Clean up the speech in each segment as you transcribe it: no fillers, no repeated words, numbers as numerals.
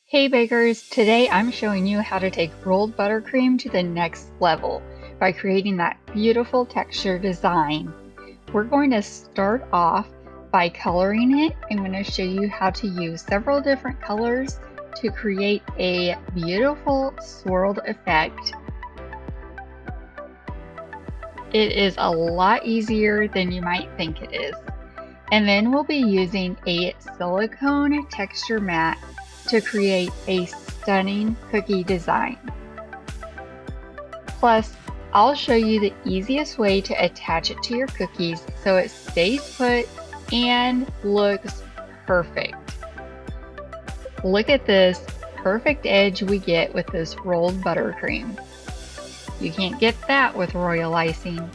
Hey bakers, today I'm showing you how to take rolled buttercream to the next level by creating that beautiful texture design. We're going to start off by coloring it. I'm going to show you how to use several different colors to create a beautiful swirled effect. It is a lot easier than you might think it is. And then we'll be using a silicone texture mat to create a stunning cookie design. Plus, I'll show you the easiest way to attach it to your cookies so it stays put and looks perfect. Look at this perfect edge we get with this rolled buttercream. You can't get that with royal icing.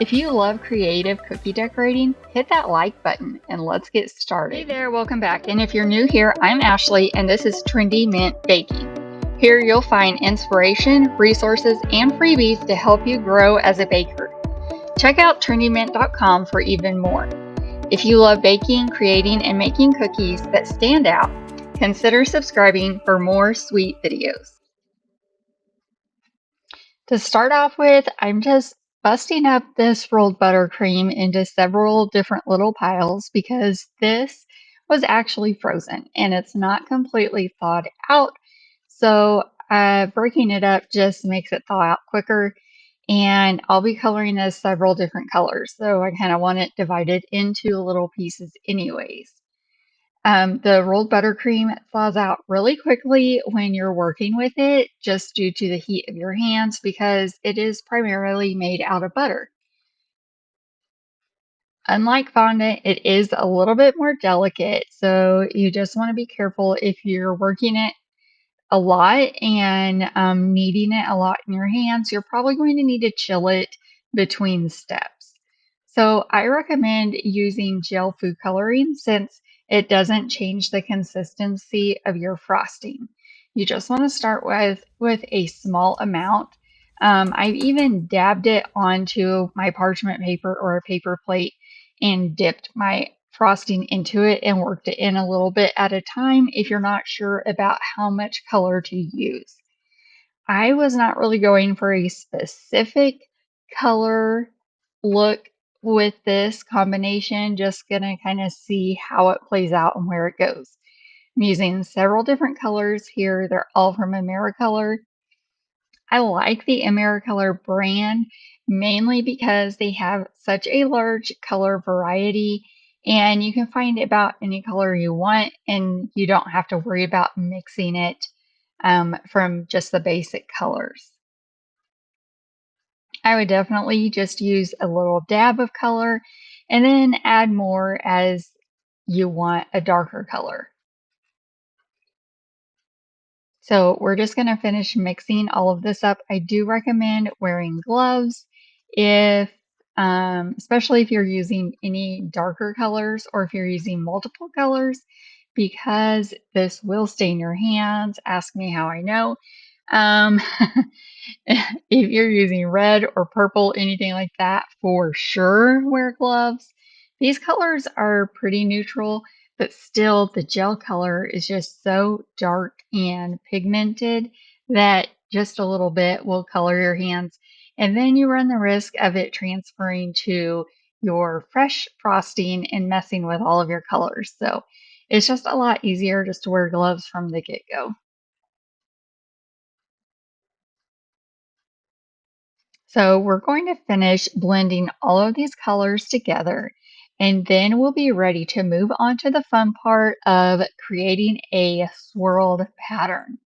If you love creative cookie decorating, hit that like button and let's get started. Hey there, welcome back. And if you're new here, I'm Ashley and this is Trendy Mint Baking. Here you'll find inspiration, resources, and freebies to help you grow as a baker. Check out trendymint.com for even more. If you love baking, creating, and making cookies that stand out, consider subscribing for more sweet videos. To start off with, I'm just busting up this rolled buttercream into several different little piles because this was actually frozen and it's not completely thawed out. So breaking it up just makes it thaw out quicker. And I'll be coloring this several different colors. So I kind of want it divided into little pieces anyways. The rolled buttercream thaws out really quickly when you're working with it, just due to the heat of your hands, because it is primarily made out of butter. Unlike fondant, it is a little bit more delicate, so you just want to be careful if you're working it a lot and kneading it a lot in your hands. You're probably going to need to chill it between steps. So I recommend using gel food coloring since it doesn't change the consistency of your frosting. You just want to start with a small amount. I've even dabbed it onto my parchment paper or a paper plate and dipped my frosting into it and worked it in a little bit at a time if you're not sure about how much color to use. I was not really going for a specific color look with this combination, just gonna kind of see how it plays out and where it goes. I'm using several different colors here. They're all from AmeriColor. I like the AmeriColor brand mainly because they have such a large color variety and you can find about any color you want and you don't have to worry about mixing it from just the basic colors. I would definitely just use a little dab of color and then add more as you want a darker color. So we're just going to finish mixing all of this up. I do recommend wearing gloves if, especially if you're using any darker colors or if you're using multiple colors, because this will stain your hands. Ask me how I know. Um, if you're using red or purple, anything like that, for sure wear gloves. These colors are pretty neutral, but still the gel color is just so dark and pigmented that just a little bit will color your hands. And then you run the risk of it transferring to your fresh frosting and messing with all of your colors. So it's just a lot easier just to wear gloves from the get-go. So we're going to finish blending all of these colors together, and then we'll be ready to move on to the fun part of creating a swirled pattern.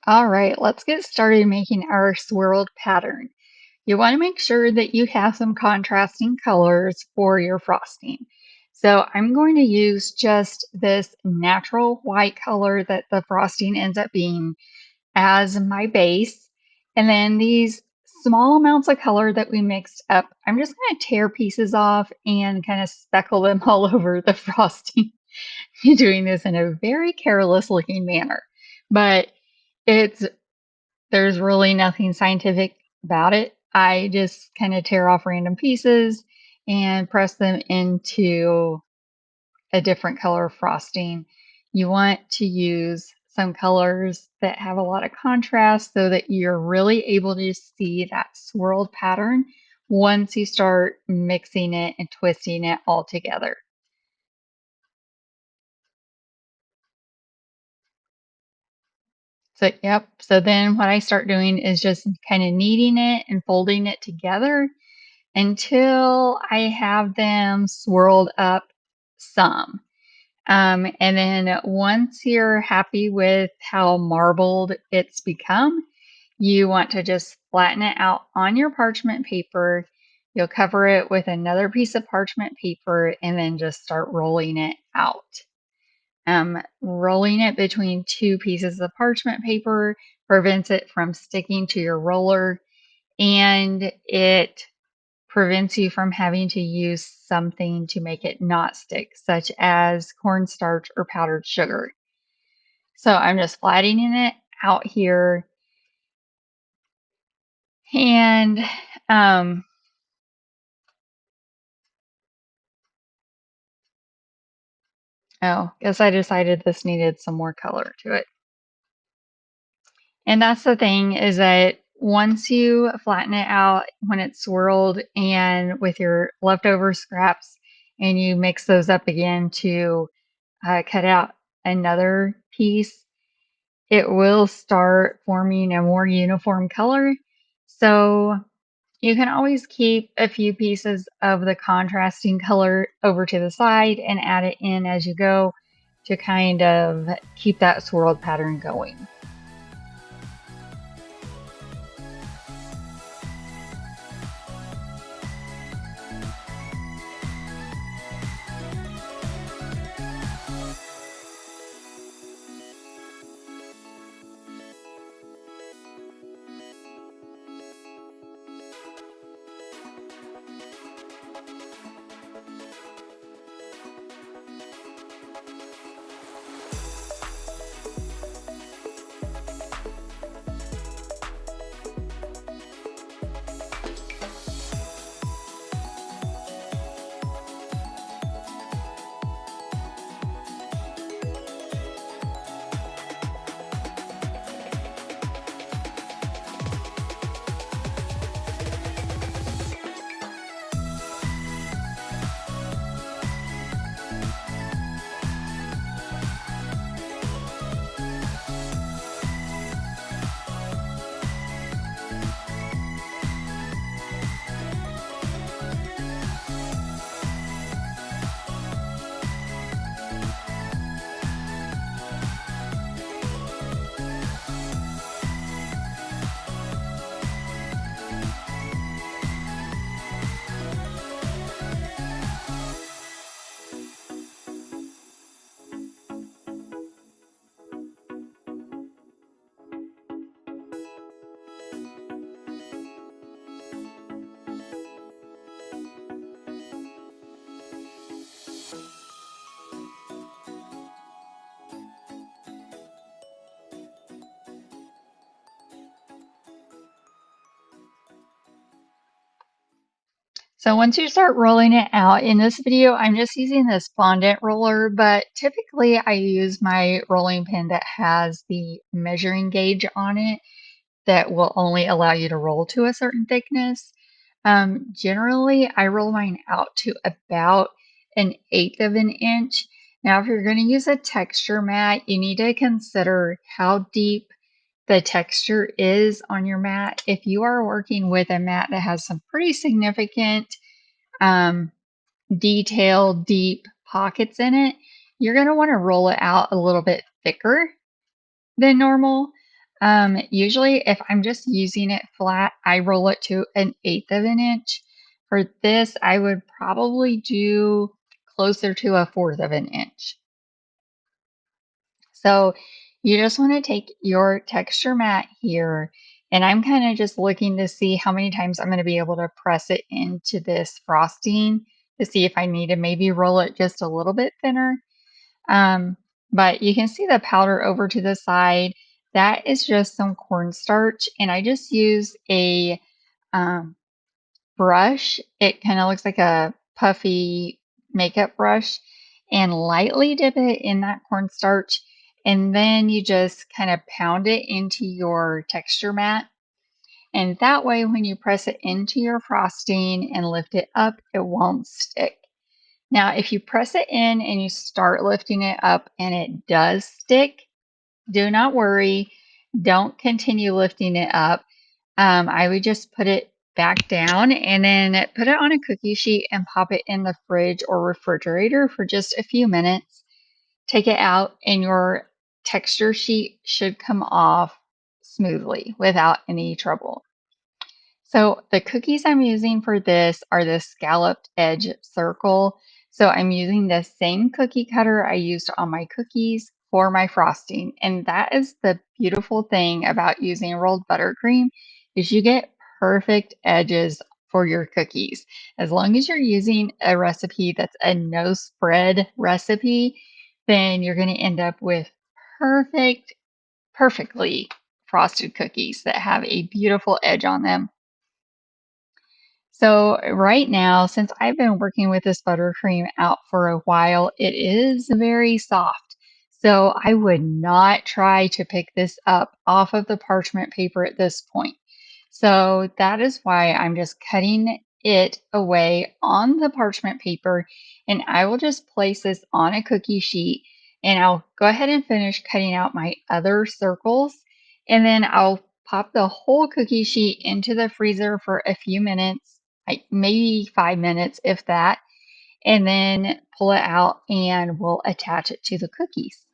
All right, let's get started making our swirled pattern. You want to make sure that you have some contrasting colors for your frosting. So I'm going to use just this natural white color that the frosting ends up being as my base. And then these small amounts of color that we mixed up, I'm just going to tear pieces off and kind of speckle them all over the frosting. Doing this in a very careless looking manner. But it's there's really nothing scientific about it. I just kind of tear off random pieces and press them into a different color frosting. You want to use some colors that have a lot of contrast so that you're really able to see that swirled pattern once you start mixing it and twisting it all together. So, yep. So then what I start doing is just kind of kneading it and folding it together until I have them swirled up some. And then once you're happy with how marbled it's become, you want to just flatten it out on your parchment paper. You'll cover it with another piece of parchment paper and then just start rolling it out. Rolling it between two pieces of parchment paper prevents it from sticking to your roller, and it prevents you from having to use something to make it not stick, such as cornstarch or powdered sugar. So I'm just flattening it out here, and um, oh, guess I decided this needed some more color to it. And that's the thing, is that once you flatten it out when it's swirled and with your leftover scraps and you mix those up again to cut out another piece, it will start forming a more uniform color. So you can always keep a few pieces of the contrasting color over to the side and add it in as you go to kind of keep that swirled pattern going. So once you start rolling it out, in this video, I'm just using this fondant roller, but typically I use my rolling pin that has the measuring gauge on it that will only allow you to roll to a certain thickness. Generally, I roll mine out to about 1/8 of an inch. Now, if you're going to use a texture mat, you need to consider how deep the texture is on your mat. If you are working with a mat that has some pretty significant um, detailed, deep pockets in it, you're going to want to roll it out a little bit thicker than normal. Usually if I'm just using it flat, I roll it to an eighth of an inch. For this, I would probably do closer to a fourth of an inch. So you just want to take your texture mat here, and I'm kind of just looking to see how many times I'm going to be able to press it into this frosting to see if I need to maybe roll it just a little bit thinner. Um, but you can see the powder over to the side. That is just some cornstarch, and I just use a um, brush. It kind of looks like a puffy makeup brush, and lightly dip it in that cornstarch. And then you just kind of pound it into your texture mat. And that way, when you press it into your frosting and lift it up, it won't stick. Now, if you press it in and you start lifting it up and it does stick, do not worry. Don't continue lifting it up. I would just put it back down and then put it on a cookie sheet and pop it in the fridge or refrigerator for just a few minutes. Take it out, and your texture sheet should come off smoothly without any trouble. So the cookies I'm using for this are the scalloped edge circle. So I'm using the same cookie cutter I used on my cookies for my frosting. And that is the beautiful thing about using rolled buttercream is you get perfect edges for your cookies. As long as you're using a recipe that's a no spread recipe, then you're going to end up with perfectly frosted cookies that have a beautiful edge on them. So right now, since I've been working with this buttercream out for a while, it is very soft. So I would not try to pick this up off of the parchment paper at this point. So that is why I'm just cutting it away on the parchment paper, and I will just place this on a cookie sheet, and I'll go ahead and finish cutting out my other circles, and then I'll pop the whole cookie sheet into the freezer for a few minutes, like maybe 5 minutes, if that, and then pull it out and we'll attach it to the cookies.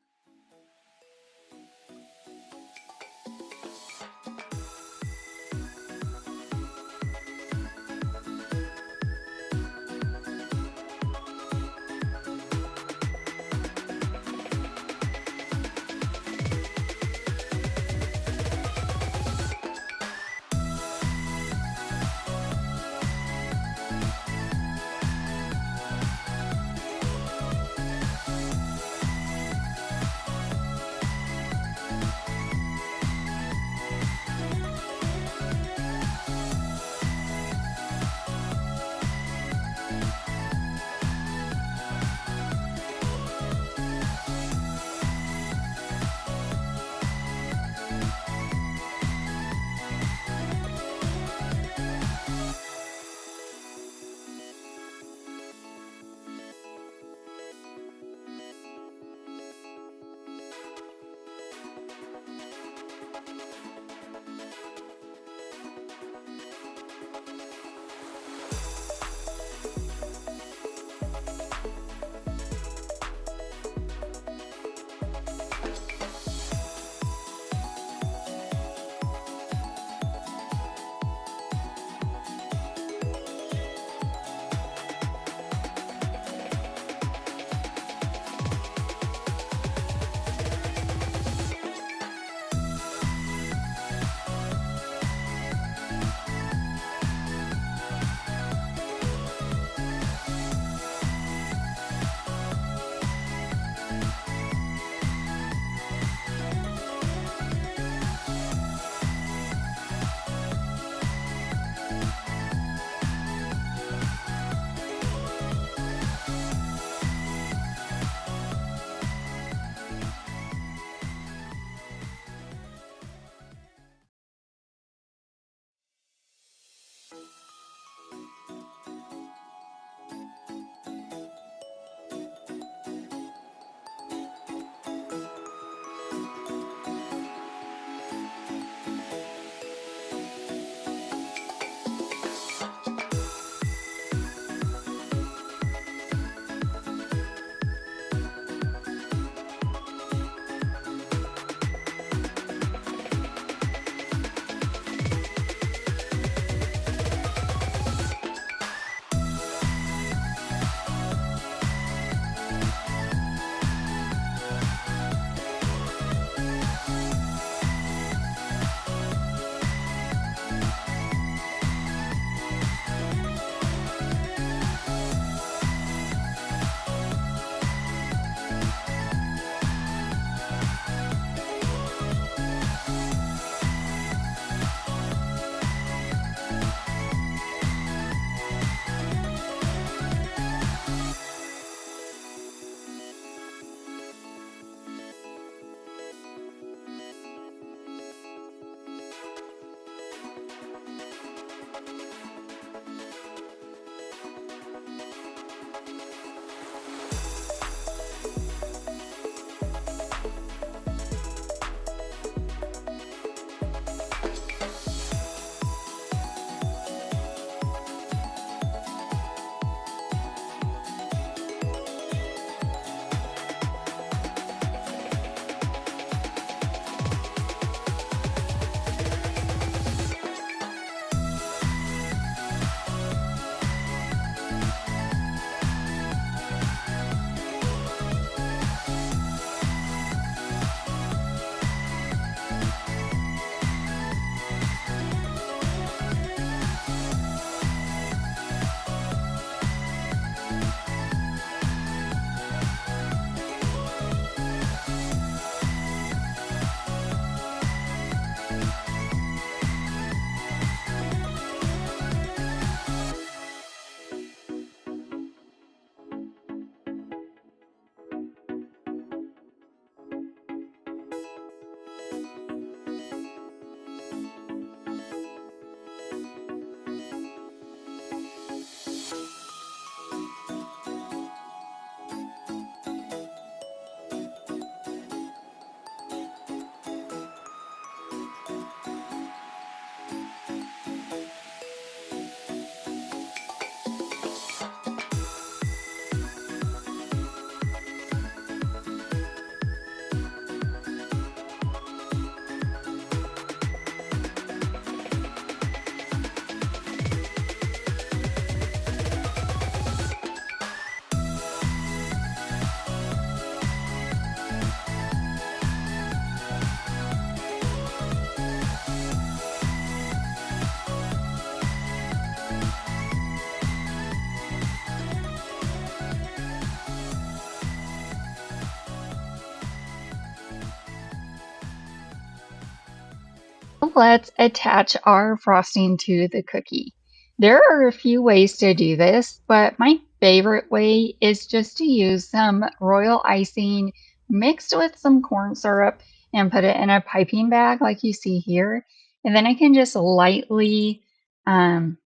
Now let's attach our frosting to the cookie. There are a few ways to do this, but my favorite way is just to use some royal icing mixed with some corn syrup and put it in a piping bag like you see here. And then I can just lightly um,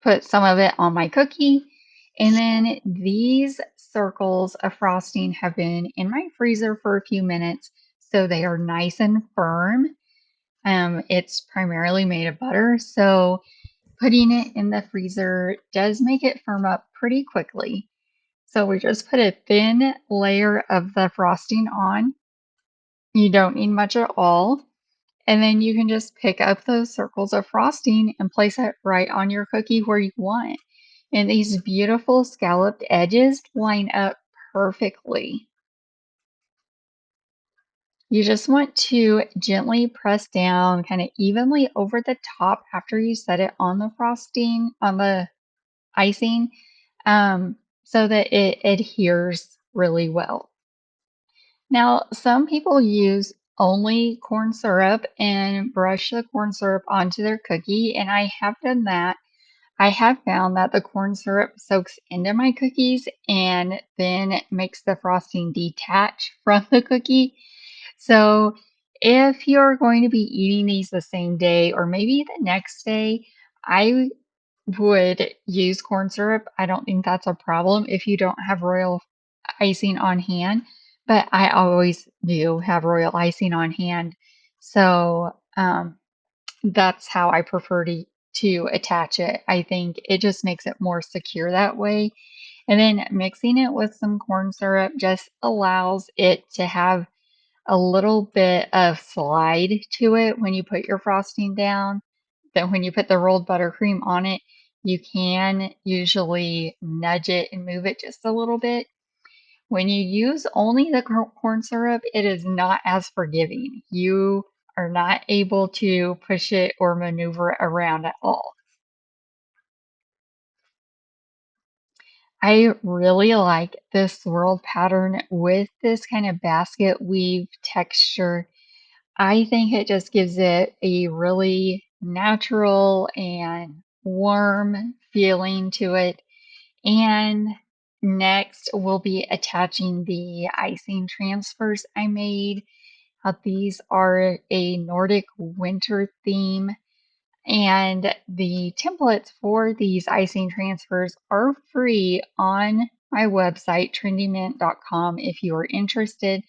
put some of it on my cookie. And then these circles of frosting have been in my freezer for a few minutes, so they are nice and firm. It's primarily made of butter, so putting it in the freezer does make it firm up pretty quickly. So we just put a thin layer of the frosting on. You don't need much at all. And then you can just pick up those circles of frosting and place it right on your cookie where you want. And these beautiful scalloped edges line up perfectly. You just want to gently press down kind of evenly over the top after you set it on the frosting, on the icing, so that it adheres really well. Now, some people use only corn syrup and brush the corn syrup onto their cookie, and I have done that. I have found that the corn syrup soaks into my cookies and then makes the frosting detach from the cookie. So, if you're going to be eating these the same day or maybe the next day, I would use corn syrup. I don't think that's a problem if you don't have royal icing on hand, but I always do have royal icing on hand. So, that's how I prefer to attach it. I think it just makes it more secure that way. And then mixing it with some corn syrup just allows it to have a little bit of slide to it when you put your frosting down. Then when you put the rolled buttercream on it, you can usually nudge it and move it just a little bit. When you use only the corn syrup, it is not as forgiving. You are not able to push it or maneuver it around at all. I really like this swirl pattern with this kind of basket weave texture. I think it just gives it a really natural and warm feeling to it. And next, we'll be attaching the icing transfers I made. These are a Nordic winter theme, and the templates for these icing transfers are free on my website, trendymint.com, if you are interested.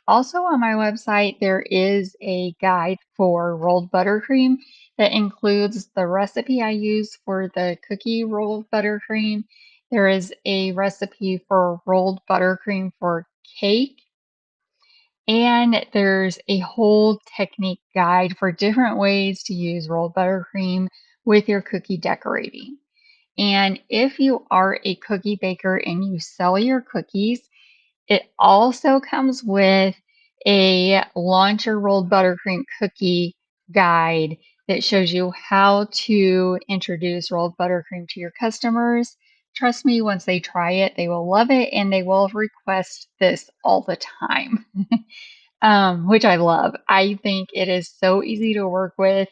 Also on my website, there is a guide for rolled buttercream that includes the recipe I use for the cookie rolled buttercream. There is a recipe for rolled buttercream for cake, and there's a whole technique guide for different ways to use rolled buttercream with your cookie decorating. And if you are a cookie baker and you sell your cookies, it also comes with a launcher rolled buttercream cookie guide that shows you how to introduce rolled buttercream to your customers. Trust me, once they try it, they will love it and they will request this all the time, which I love. I think it is so easy to work with.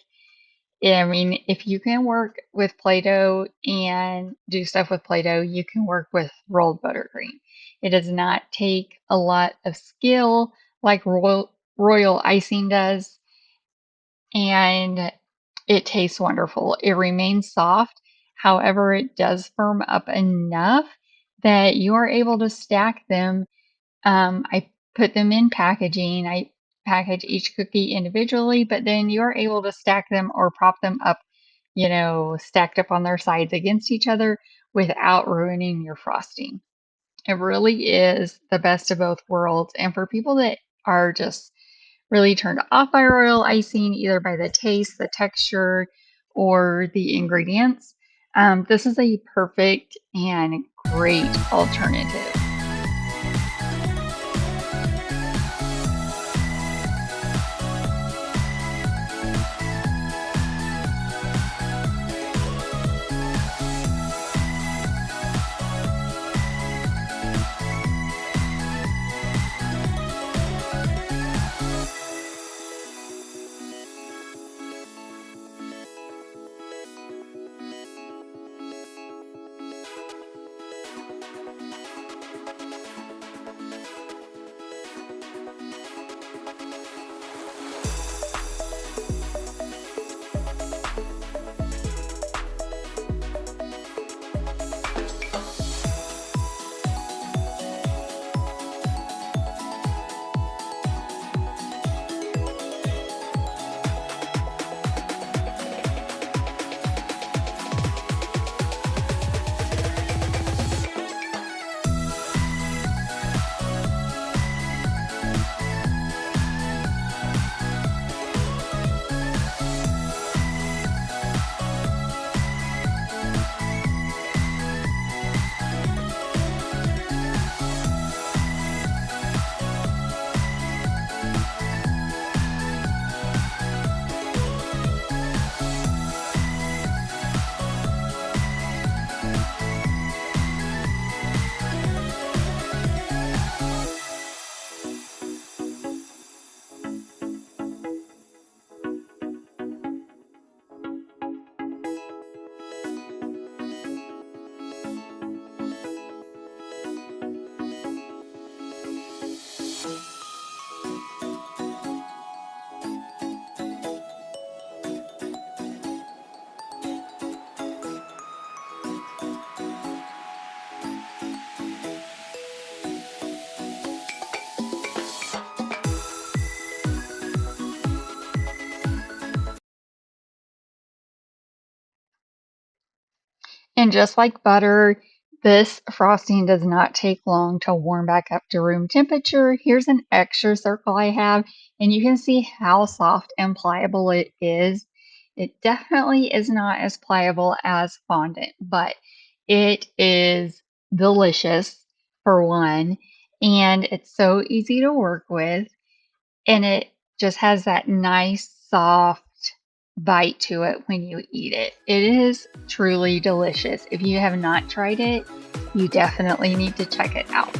I mean, if you can work with Play-Doh and do stuff with Play-Doh, you can work with rolled buttercream. It does not take a lot of skill like royal icing does, and it tastes wonderful. It remains soft. However, it does firm up enough that you are able to stack them. I put them in packaging. I package each cookie individually, but then you're able to stack them or prop them up, stacked up on their sides against each other without ruining your frosting. It really is the best of both worlds. And for people that are just really turned off by royal icing, either by the taste, the texture, or the ingredients, this is a perfect and great alternative. And just like butter, this frosting does not take long to warm back up to room temperature. Here's an extra circle I have, and you can see how soft and pliable it is. It definitely is not as pliable as fondant, but it is delicious for one, and it's so easy to work with, and it just has that nice, soft bite to it when you eat it. It is truly delicious. If you have not tried it, you definitely need to check it out.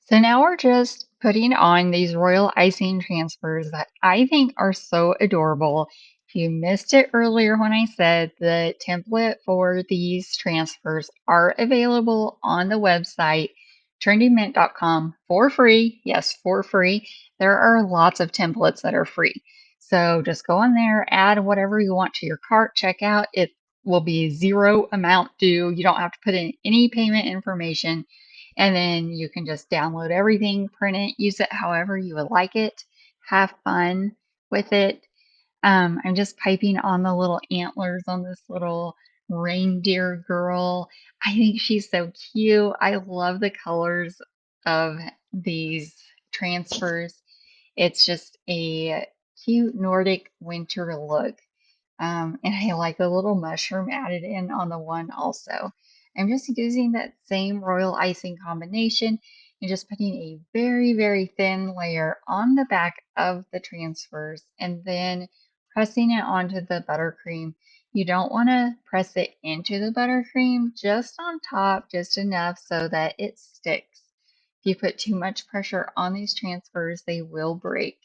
So now we're just putting on these royal icing transfers that I think are so adorable. If you missed it earlier when I said the template for these transfers are available on the website trendymint.com for free. Yes, for free. There are lots of templates that are free. So just go on there, add whatever you want to your cart, check out. It will be zero amount due. You don't have to put in any payment information, and then you can just download everything, print it, use it however you would like it, have fun with it. I'm just piping on the little antlers on this little reindeer girl. I think she's so cute. I love the colors of these transfers. It's just a cute Nordic winter look. And I like the little mushroom added in on the one also. I'm just using that same royal icing combination and just putting a very, very thin layer on the back of the transfers and then pressing it onto the buttercream. You don't want to press it into the buttercream, just on top, just enough so that it sticks. If you put too much pressure on these transfers, they will break.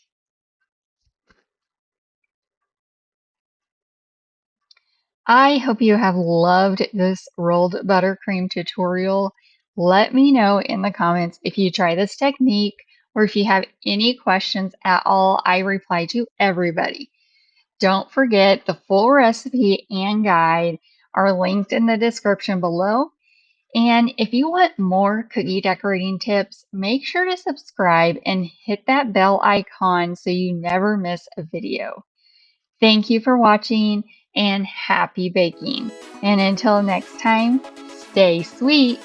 I hope you have loved this rolled buttercream tutorial. Let me know in the comments if you try this technique or if you have any questions at all. I reply to everybody. Don't forget the full recipe and guide are linked in the description below. And if you want more cookie decorating tips, make sure to subscribe and hit that bell icon so you never miss a video. Thank you for watching and happy baking. And until next time, stay sweet.